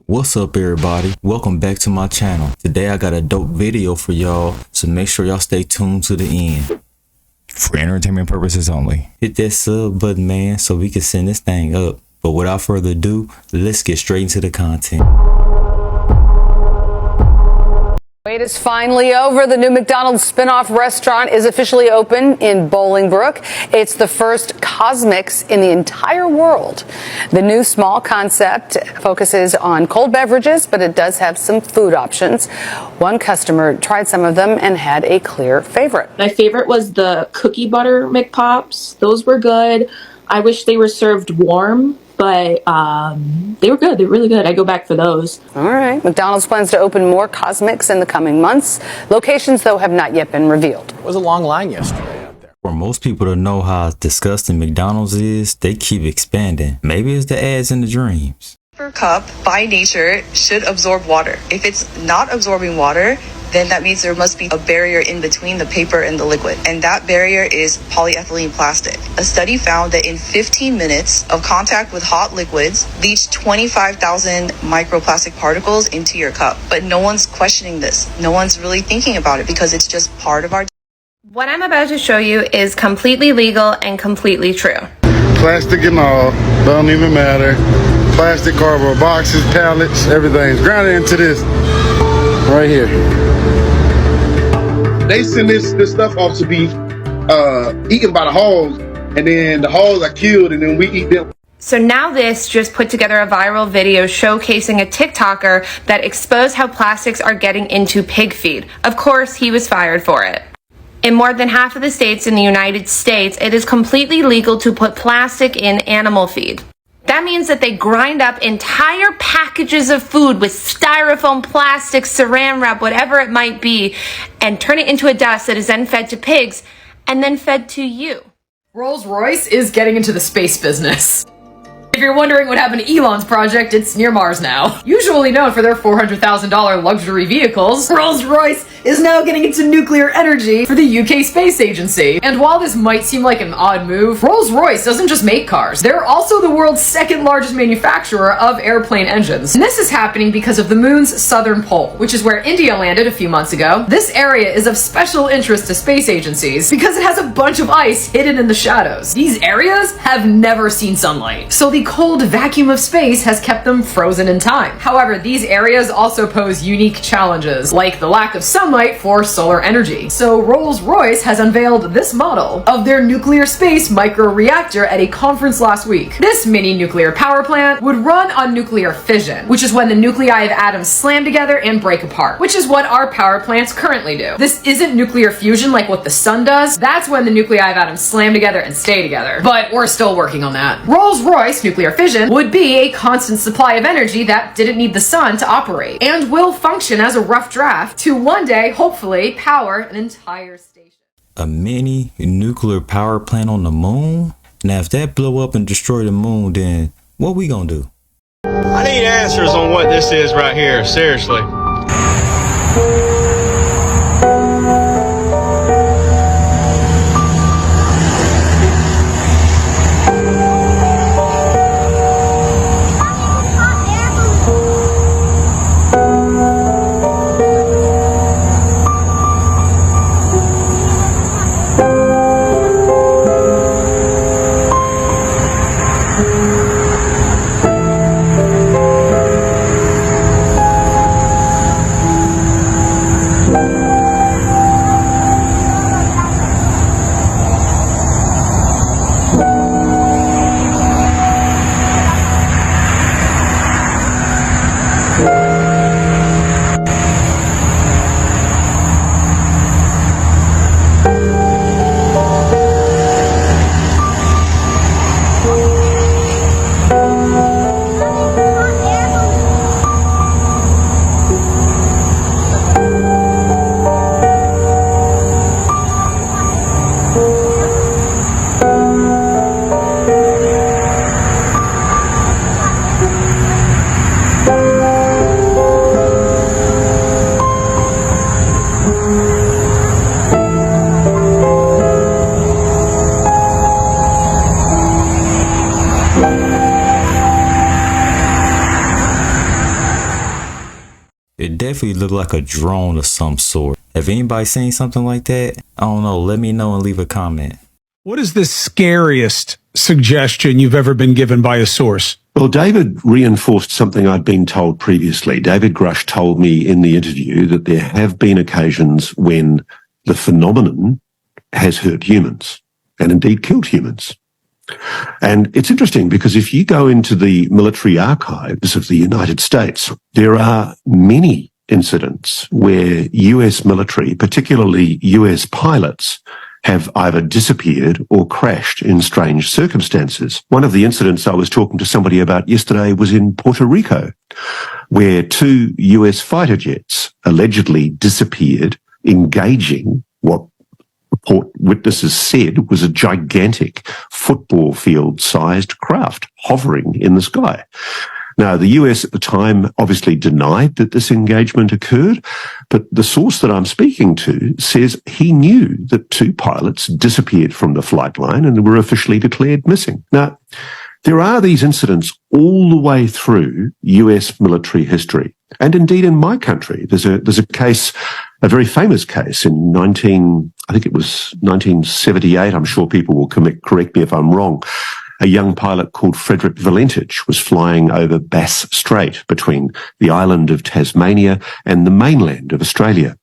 What's up everybody, welcome back to my channel. Today I got a dope video for y'all, so make sure y'all stay tuned to the end. For entertainment purposes only. Hit that sub button, man, so we can send this thing up. But without further ado, let's get straight into the content. Wait is finally over. The new McDonald's spin-off restaurant is officially open in Bolingbrook. It's the first Cosmics in the entire world. The new small concept focuses on cold beverages, but it does have some food options. One customer tried some of them and had a clear favorite. My favorite was the cookie butter McPops. Those were good. I wish they were served warm, but they were good. They're really good. I go back for those. All right. McDonald's plans to open more Cosmics in the coming months. Locations, though, have not yet been revealed. It was a long line yesterday out there. For most people to know how disgusting McDonald's is, they keep expanding. Maybe it's the ads and the dreams. Paper cup, by nature, should absorb water. If it's not absorbing water, then that means there must be a barrier in between the paper and the liquid. And that barrier is polyethylene plastic. A study found that in 15 minutes of contact with hot liquids leached 25,000 microplastic particles into your cup. But no one's questioning this. No one's really thinking about it because it's just part of our... What I'm about to show you is completely legal and completely true. Plastic and all, don't even matter. Plastic, cardboard boxes, pallets, everything's grounded into this right here. They send this stuff off to be eaten by the hogs, and then the hogs are killed, and then we eat them. So now this just put together a viral video showcasing a TikToker that exposed how plastics are getting into pig feed. Of course, he was fired for it. In more than half of the states in the United States, it is completely legal to put plastic in animal feed. That means that they grind up entire packages of food with styrofoam, plastic, saran wrap, whatever it might be, and turn it into a dust that is then fed to pigs and then fed to you. Rolls-Royce is getting into the space business. If you're wondering what happened to Elon's project, it's near Mars now. Usually known for their $400,000 luxury vehicles, Rolls-Royce is now getting into nuclear energy for the UK Space Agency. And while this might seem like an odd move, Rolls-Royce doesn't just make cars. They're also the world's second largest manufacturer of airplane engines. And this is happening because of the moon's southern pole, which is where India landed a few months ago. This area is of special interest to space agencies because it has a bunch of ice hidden in the shadows. These areas have never seen sunlight, so the cold vacuum of space has kept them frozen in time. However, these areas also pose unique challenges, like the lack of sunlight for solar energy. So Rolls-Royce has unveiled this model of their nuclear space micro-reactor at a conference last week. This mini nuclear power plant would run on nuclear fission, which is when the nuclei of atoms slam together and break apart, which is what our power plants currently do. This isn't nuclear fusion like what the sun does. That's when the nuclei of atoms slam together and stay together. But we're still working on that. Rolls-Royce nuclear fission would be a constant supply of energy that didn't need the sun to operate, and will function as a rough draft to one day, hopefully, power an entire station. A mini nuclear power plant on the moon? Now if that blow up and destroy the moon, then what we gonna do? I need answers on what this is right here, seriously. It definitely looked like a drone of some sort. Have anybody seen something like that? I don't know. Let me know and leave a comment. What is the scariest suggestion you've ever been given by a source? Well, David reinforced something I'd been told previously. David Grush told me in the interview that there have been occasions when the phenomenon has hurt humans and indeed killed humans. And it's interesting because if you go into the military archives of the United States, there are many incidents where US military, particularly US pilots, have either disappeared or crashed in strange circumstances. One of the incidents I was talking to somebody about yesterday was in Puerto Rico, where 2 US fighter jets allegedly disappeared engaging what report witnesses said was a gigantic football field-sized craft hovering in the sky. Now, the US at the time obviously denied that this engagement occurred, but the source that I'm speaking to says he knew that 2 pilots disappeared from the flight line and were officially declared missing. Now, there are these incidents all the way through US military history. And indeed in my country, there's a case, a very famous case in 1978. I'm sure people will correct me if I'm wrong. A young pilot called Frederick Valentich was flying over Bass Strait between the island of Tasmania and the mainland of Australia.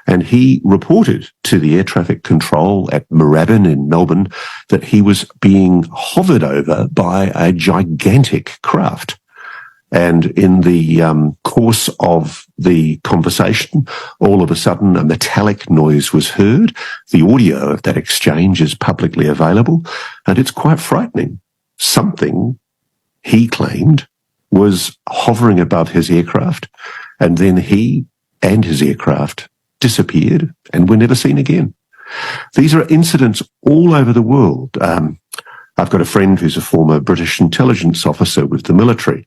And he reported to the air traffic control at Moorabbin in Melbourne that he was being hovered over by a gigantic craft. And in the course of the conversation, all of a sudden a metallic noise was heard. The audio of that exchange is publicly available, and it's quite frightening. Something, he claimed, was hovering above his aircraft, and then he and his aircraft disappeared and were never seen again. These are incidents all over the world. I've got a friend who's a former British intelligence officer with the military.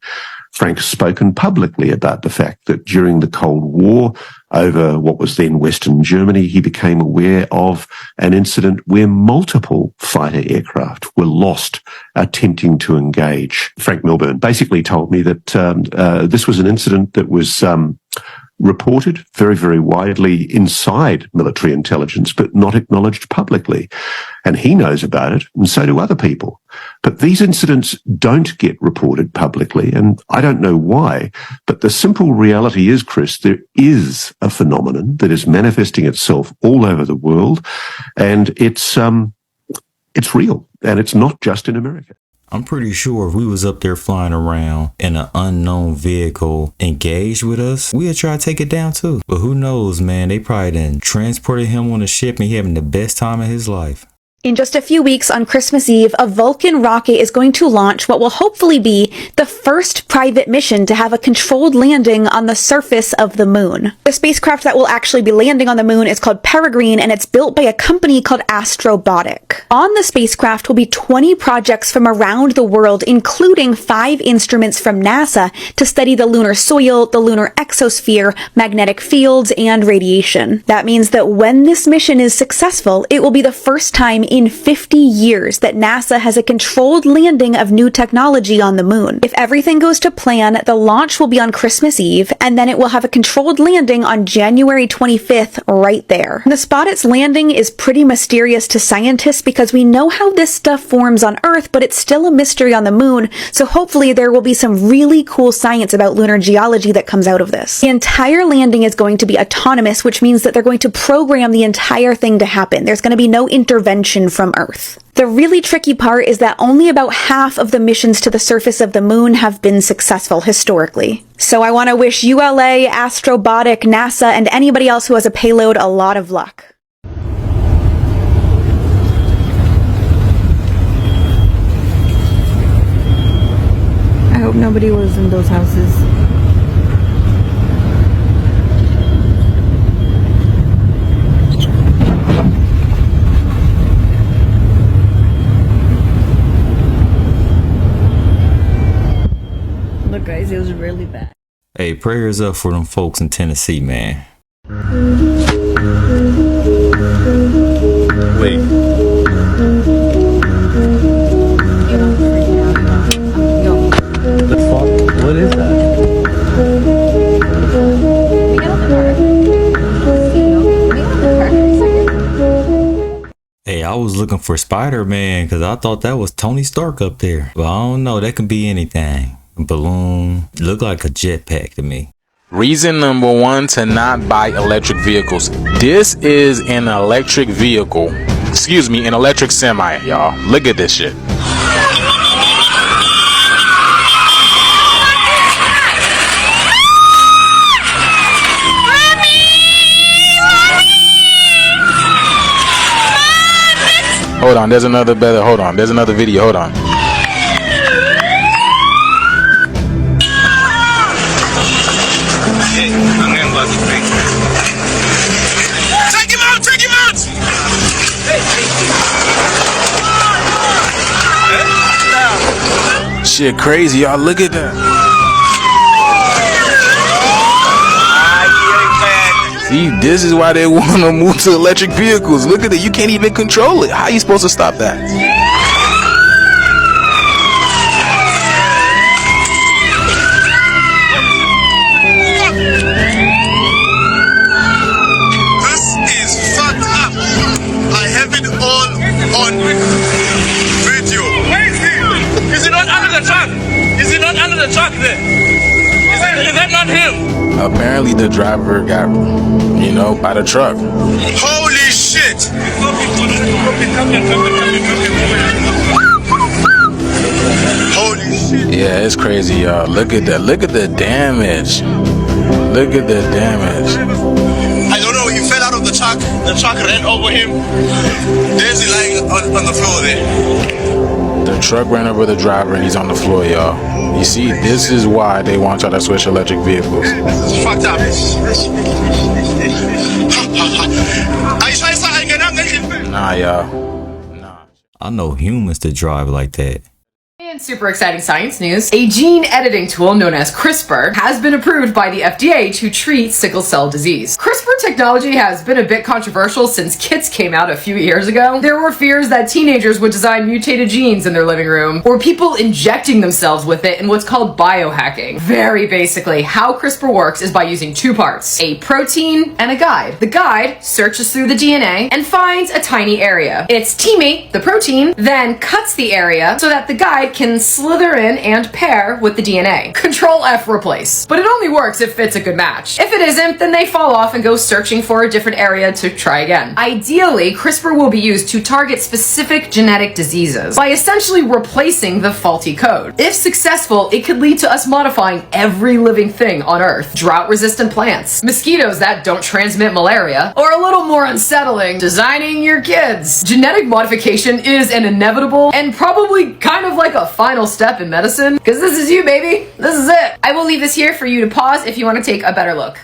Frank's spoken publicly about the fact that during the Cold War, over what was then Western Germany, he became aware of an incident where multiple fighter aircraft were lost attempting to engage. Frank Milburn basically told me that this was an incident that was reported very, very widely inside military intelligence, but not acknowledged publicly. And he knows about it, and so do other people. But these incidents don't get reported publicly, and I don't know why. But the simple reality is, Chris, there is a phenomenon that is manifesting itself all over the world, and it's real, and it's not just in America. I'm pretty sure if we was up there flying around in an unknown vehicle engaged with us, we'd try to take it down too. But who knows, man, they probably done transported him on a ship and he having the best time of his life. In just a few weeks on Christmas Eve, a Vulcan rocket is going to launch what will hopefully be the first private mission to have a controlled landing on the surface of the moon. The spacecraft that will actually be landing on the moon is called Peregrine, and it's built by a company called Astrobotic. On the spacecraft will be 20 projects from around the world, including 5 instruments from NASA to study the lunar soil, the lunar exosphere, magnetic fields, and radiation. That means that when this mission is successful, it will be the first time in 50 years that NASA has a controlled landing of new technology on the moon. If everything goes to plan, the launch will be on Christmas Eve, and then it will have a controlled landing on January 25th right there. The spot it's landing is pretty mysterious to scientists because we know how this stuff forms on Earth, but it's still a mystery on the moon, so hopefully there will be some really cool science about lunar geology that comes out of this. The entire landing is going to be autonomous, which means that they're going to program the entire thing to happen. There's going to be no intervention from Earth. The really tricky part is that only about half of the missions to the surface of the moon have been successful historically. So I want to wish ULA, Astrobotic, NASA, and anybody else who has a payload a lot of luck. I hope nobody was in those houses. Look, guys, it was really bad. Hey, prayers up for them folks in Tennessee, man. Wait. Yo. The fuck? What is that? was looking for Spider-Man because I thought that was Tony Stark up there. But I don't know. That could be anything. A balloon. Look like a jetpack to me. Reason number one to not buy electric vehicles. This is an electric vehicle. Excuse me, an electric semi, y'all. Look at this shit. Hold on, there's another better. Hold on, there's another video. Hold on. Take him out! Take him out! Shit crazy, y'all. Look at that. See, this is why they want to move to electric vehicles. Look at it. You can't even control it. How are you supposed to stop that? This is fucked up. I have it all on video. Where is he? Is he not under the truck? Is he not under the truck there? Is that not him? Apparently the driver got, you know, by the truck. Holy shit! Holy shit! Yeah, it's crazy, y'all. Look at that. Look at the damage. Look at the damage. I don't know. He fell out of the truck. The truck ran over him. There's he lying on the floor there. The truck ran over the driver and he's on the floor, y'all. You see, this is why they want y'all to switch electric vehicles. This is fucked up. Nah, y'all. I know humans that drive like that. In super exciting science news, a gene editing tool known as CRISPR has been approved by the FDA to treat sickle cell disease. CRISPR technology has been a bit controversial since kits came out a few years ago. There were fears that teenagers would design mutated genes in their living room, or people injecting themselves with it in what's called biohacking. Very basically, how CRISPR works is by using two parts, a protein and a guide. The guide searches through the DNA and finds a tiny area. Its teammate, the protein, then cuts the area so that the guide can slither in and pair with the DNA. Control F replace. But it only works if it's a good match. If it isn't, then they fall off and go searching for a different area to try again. Ideally, CRISPR will be used to target specific genetic diseases by essentially replacing the faulty code. If successful, it could lead to us modifying every living thing on Earth. Drought-resistant plants, mosquitoes that don't transmit malaria, or a little more unsettling, designing your kids. Genetic modification is an inevitable and probably kind of like a final step in medicine, because this is you, baby. This is it. I will leave this here for you to pause if you want to take a better look.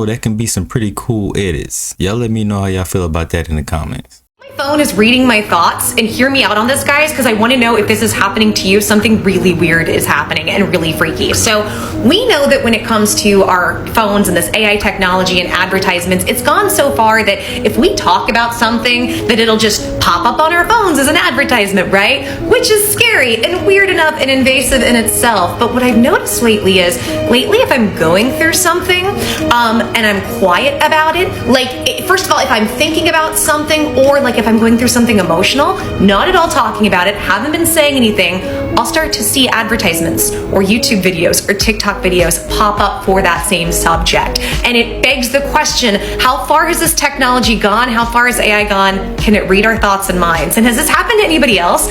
That can be some pretty cool edits. Y'all let me know how y'all feel about that in the comments. My phone is reading my thoughts, and hear me out on this, guys, because I want to know if this is happening to you. Something really weird is happening and really freaky. So we know that when it comes to our phones and this AI technology and advertisements, it's gone so far that if we talk about something, that it'll just pop up on our phones as an advertisement, right? Which is scary and weird enough and invasive in itself. But what I've noticed lately is, if I'm going through something and I'm quiet about it, like, first of all, if I'm thinking about something, or like if I'm going through something emotional, not at all talking about it, haven't been saying anything, I'll start to see advertisements or YouTube videos or TikTok videos pop up for that same subject. And it begs the question, how far has this technology gone? How far has AI gone? Can it read our thoughts and minds? And has this happened to anybody else?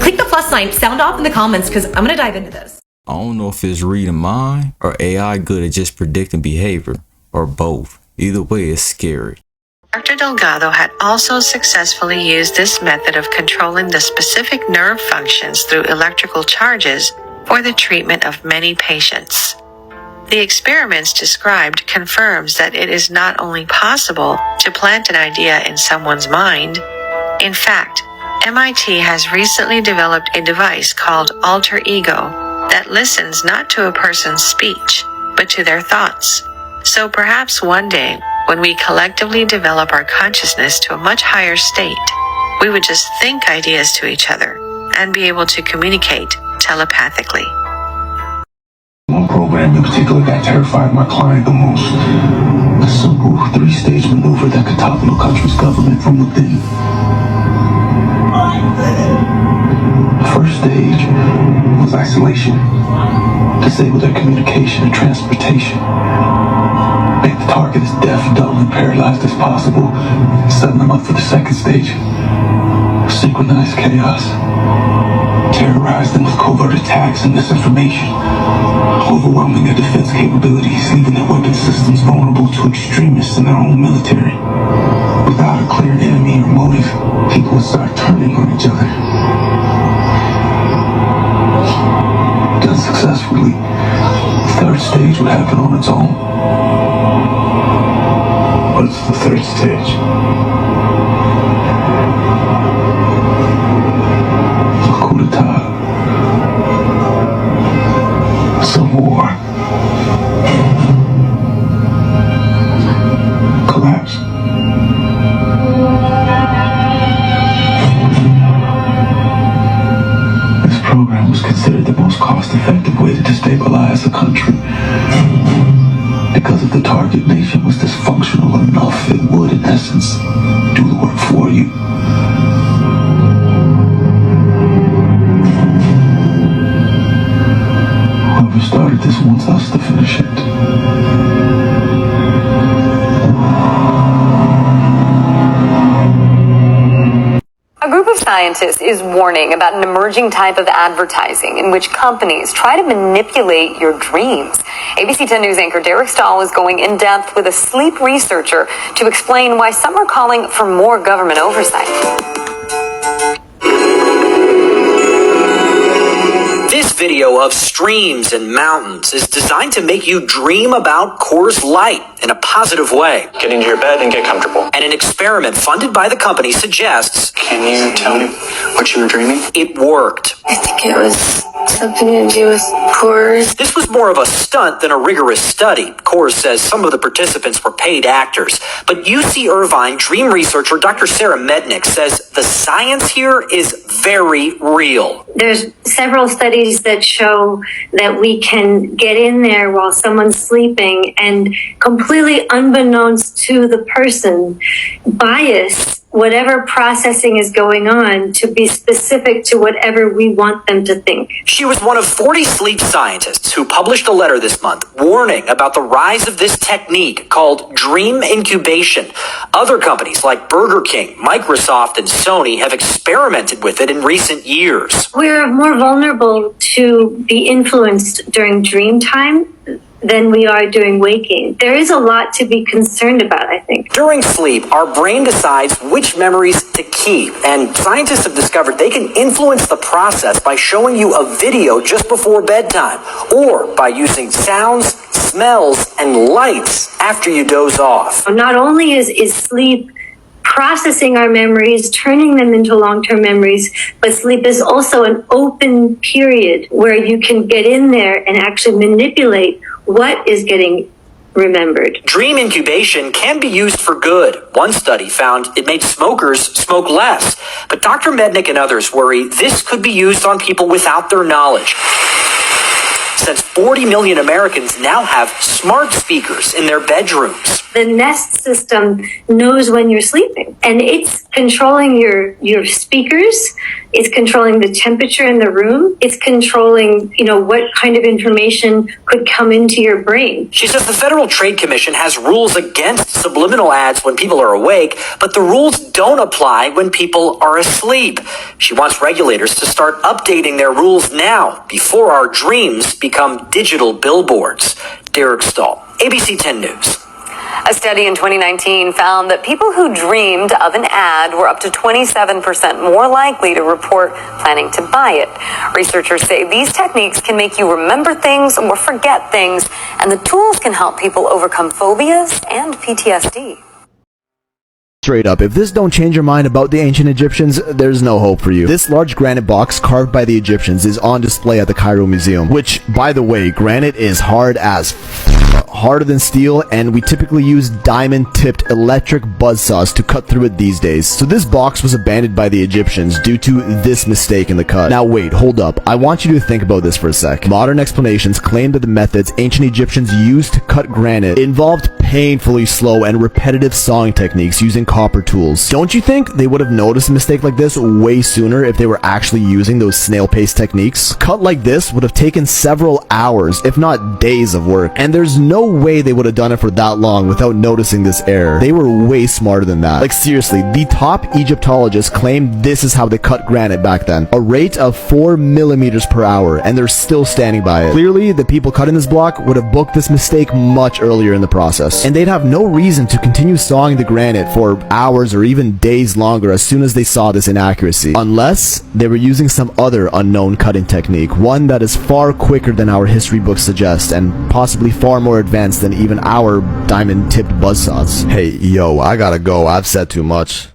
Click the plus sign, sound off in the comments, because I'm gonna dive into this. I don't know if it's reading mind or AI good at just predicting behavior, or both. Either way, it's scary. Dr. Delgado had also successfully used this method of controlling the specific nerve functions through electrical charges for the treatment of many patients. The experiments described confirms that it is not only possible to plant an idea in someone's mind. In fact, MIT has recently developed a device called Alter Ego that listens not to a person's speech, but to their thoughts. So perhaps one day, when we collectively develop our consciousness to a much higher state, we would just think ideas to each other and be able to communicate telepathically. One program in particular that terrified my client the most. A simple 3-stage maneuver that could topple a country's government from within. The first stage was isolation. Disable their communication and transportation. Make the target as deaf, dumb, and paralyzed as possible. Setting them up for the second stage. Synchronized chaos. Terrorize them with covert attacks and misinformation. Overwhelming their defense capabilities, leaving their weapon systems vulnerable to extremists in their own military. Without a clear enemy or motive, people would start turning on each other. Done successfully, the third stage would happen on its own. What's the third stage? A coup d'etat. Civil war. Collapse. This program was considered the most cost-effective way to destabilize a country. Because if the target nation was dysfunctional enough, it would, in essence, do the work for you. Whoever started this wants us to finish it. A group of scientists is warning about an emerging type of advertising in which companies try to manipulate your dreams. ABC 10 News anchor Derek Stahl is going in depth with a sleep researcher to explain why some are calling for more government oversight. This video of streams and mountains is designed to make you dream about Coors Light in a positive way. Get into your bed and get comfortable. And an experiment funded by the company suggests... Can you tell me what you were dreaming? It worked. I think it was something to do with Coors. This was more of a stunt than a rigorous study. Coors says some of the participants were paid actors. But UC Irvine dream researcher Dr. Sarah Mednick says the science here is very real. There's several studies that show that we can get in there while someone's sleeping and completely unbeknownst to the person, bias whatever processing is going on to be specific to whatever we want them to think. She was one of 40 sleep scientists who published a letter this month warning about the rise of this technique called dream incubation. Other companies like Burger King, Microsoft, and Sony have experimented with it in recent years. We're more vulnerable to be influenced during dream time than we are during waking. There is a lot to be concerned about, I think. During sleep, our brain decides which memories to keep, and scientists have discovered they can influence the process by showing you a video just before bedtime, or by using sounds, smells, and lights after you doze off. Not only is sleep processing our memories, turning them into long-term memories, but sleep is also an open period where you can get in there and actually manipulate what is getting remembered. Dream incubation can be used for good. One study found it made smokers smoke less. But Dr. Mednick and others worry this could be used on people without their knowledge, since 40 million Americans now have smart speakers in their bedrooms. The Nest system knows when you're sleeping, and it's controlling your speakers. It's controlling the temperature in the room. It's controlling, what kind of information could come into your brain. She says the Federal Trade Commission has rules against subliminal ads when people are awake, but the rules don't apply when people are asleep. She wants regulators to start updating their rules now, before our dreams become digital billboards. Derek Stahl, ABC 10 News. A study in 2019 found that people who dreamed of an ad were up to 27% more likely to report planning to buy it. Researchers say these techniques can make you remember things or forget things, and the tools can help people overcome phobias and PTSD. Straight up, if this don't change your mind about the ancient Egyptians, there's no hope for you. This large granite box carved by the Egyptians is on display at the Cairo Museum, which, by the way, granite is hard as harder than steel, and we typically use diamond-tipped electric buzzsaws to cut through it these days. So this box was abandoned by the Egyptians due to this mistake in the cut. Now wait, hold up. I want you to think about this for a sec. Modern explanations claim that the methods ancient Egyptians used to cut granite involved painfully slow and repetitive sawing techniques using copper tools. Don't you think they would have noticed a mistake like this way sooner if they were actually using those snail pace techniques? Cut like this would have taken several hours, if not days of work, and there's no way they would have done it for that long without noticing this error. They were way smarter than that. Like seriously, the top Egyptologists claim this is how they cut granite back then. A rate of 4 millimeters per hour, and they're still standing by it. Clearly, the people cutting this block would have booked this mistake much earlier in the process, and they'd have no reason to continue sawing the granite for hours or even days longer as soon as they saw this inaccuracy, unless they were using some other unknown cutting technique, one that is far quicker than our history books suggest and possibly far more advanced than even our diamond-tipped buzzsaws. Hey, yo, I gotta go. I've said too much.